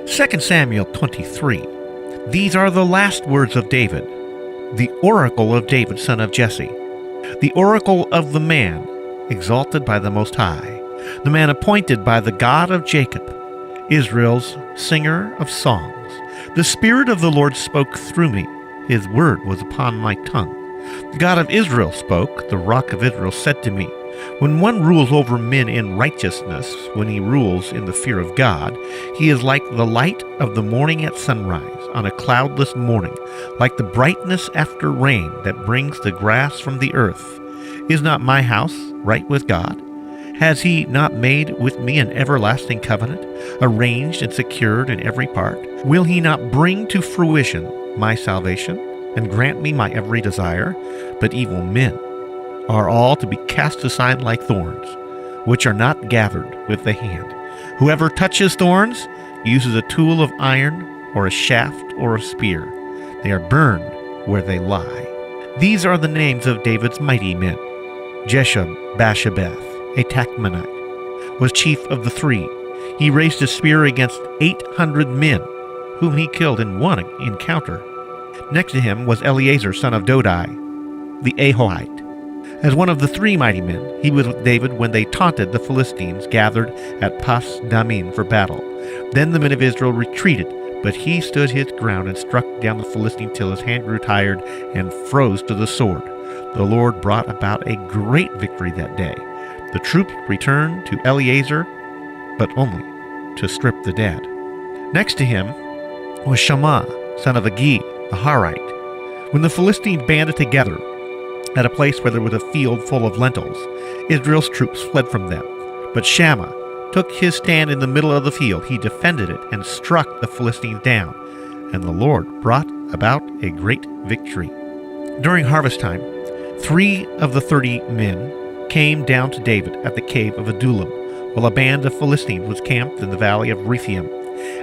2 Samuel 23. These are the last words of David, the oracle of David, son of Jesse, the oracle of the man exalted by the Most High, the man appointed by the God of Jacob, Israel's singer of songs. The Spirit of the Lord spoke through me. His word was upon my tongue. The God of Israel spoke. The Rock of Israel said to me, when one rules over men in righteousness, when he rules in the fear of God, he is like the light of the morning at sunrise, on a cloudless morning, like the brightness after rain that brings the grass from the earth. Is not my house right with God? Has he not made with me an everlasting covenant, arranged and secured in every part? Will he not bring to fruition my salvation, and grant me my every desire? But evil men are all to be cast aside like thorns, which are not gathered with the hand. Whoever touches thorns uses a tool of iron, or a shaft, or a spear. They are burned where they lie. These are the names of David's mighty men. Jeshab-Basshebeth, a Tachmonite, was chief of the three. He raised a spear against 800 men, whom he killed in one encounter. Next to him was Eleazar, son of Dodai, the Ahohite. As one of the three mighty men, he was with David when they taunted the Philistines gathered at Pas-Dammim for battle. Then the men of Israel retreated, but he stood his ground and struck down the Philistine till his hand grew tired and froze to the sword. The Lord brought about a great victory that day. The troops returned to Eleazar, but only to strip the dead. Next to him was Shammah, son of Agee, the Harite. When the Philistines banded together at a place where there was a field full of lentils, Israel's troops fled from them. But Shammah took his stand in the middle of the field. He defended it and struck the Philistines down, and the Lord brought about a great victory. During harvest time, 3 of the 30 men came down to David at the cave of Adullam, while a band of Philistines was camped in the valley of Rephaim.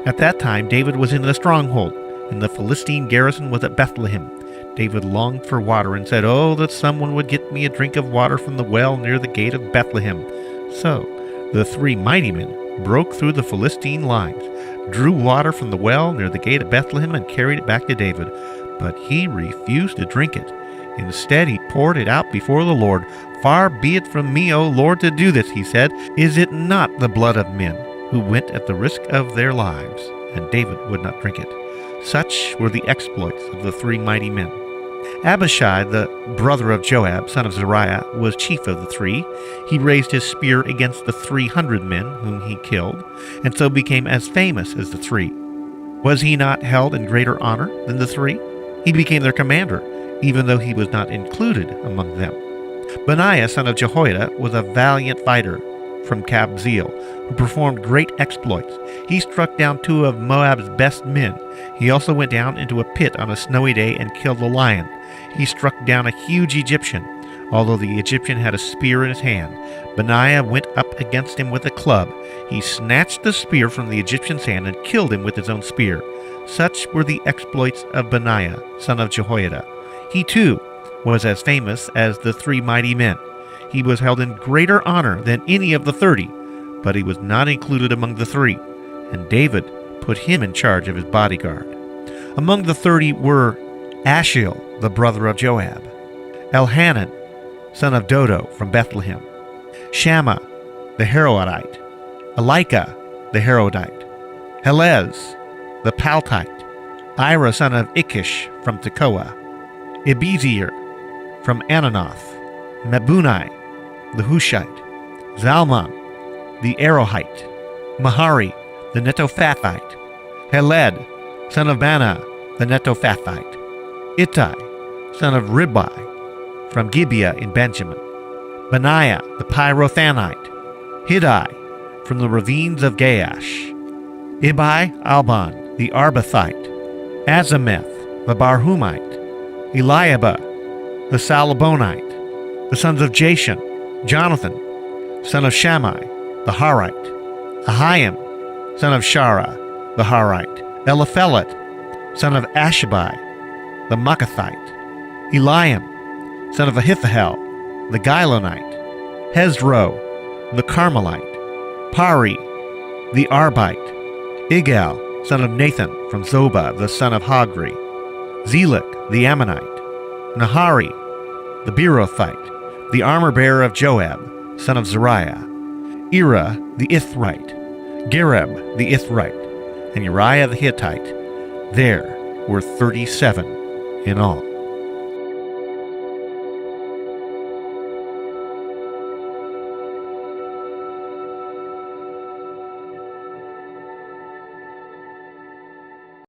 At that time David was in the stronghold, and the Philistine garrison was at Bethlehem. David longed for water and said, "Oh, that someone would get me a drink of water from the well near the gate of Bethlehem." So the 3 mighty men broke through the Philistine lines, drew water from the well near the gate of Bethlehem, and carried it back to David. But he refused to drink it. Instead, he poured it out before the Lord. "Far be it from me, O Lord, to do this," he said. "Is it not the blood of men who went at the risk of their lives?" And David would not drink it. Such were the exploits of the 3 mighty men. Abishai, the brother of Joab, son of Zeruiah, was chief of the 3. He raised his spear against the 300 men whom he killed, and so became as famous as the 3. Was he not held in greater honor than the 3? He became their commander, even though he was not included among them. Benaiah, son of Jehoiada, was a valiant fighter from Kabzeel, who performed great exploits. He struck down 2 of Moab's best men. He also went down into a pit on a snowy day and killed a lion. He struck down a huge Egyptian. Although the Egyptian had a spear in his hand, Benaiah went up against him with a club. He snatched the spear from the Egyptian's hand and killed him with his own spear. Such were the exploits of Benaiah, son of Jehoiada. He too was as famous as the 3 mighty men. He was held in greater honor than any of the 30, but he was not included among the 3, and David put him in charge of his bodyguard. Among the 30 were Ashiel, the brother of Joab, Elhanan, son of Dodo from Bethlehem, Shammah, the Harodite, Elika, the Harodite, Helez, the Paltite, Ira, son of Ikish from Tekoa, Abiezer from Ananoth, Mebunai, the Hushite, Zalmon, the Arohite, Mahari, the Netophathite, Heled, son of Bana, the Netophathite, Ittai, son of Ribai, from Gibeah in Benjamin, Benaiah, the Pyrothanite, Hiddai, from the ravines of Gaash, Ibai Alban, the Arbathite, Azameth, the Barhumite, Eliabah, the Salabonite, the sons of Jashan, Jonathan, son of Shammai, the Harite, Ahiam, son of Shara, the Harite, Eliphelet, son of Ashabai, the Maacathite, Eliam, son of Ahithophel, the Gilonite, Hezro, the Carmelite, Pari, the Arbite, Igal, son of Nathan from Zobah, the son of Hagri, Zelek the Ammonite, Nahari the Beerothite, the armor-bearer of Joab, son of Zeruiah, Ira the Ithrite, Gareb the Ithrite, and Uriah the Hittite. There were 37 in all.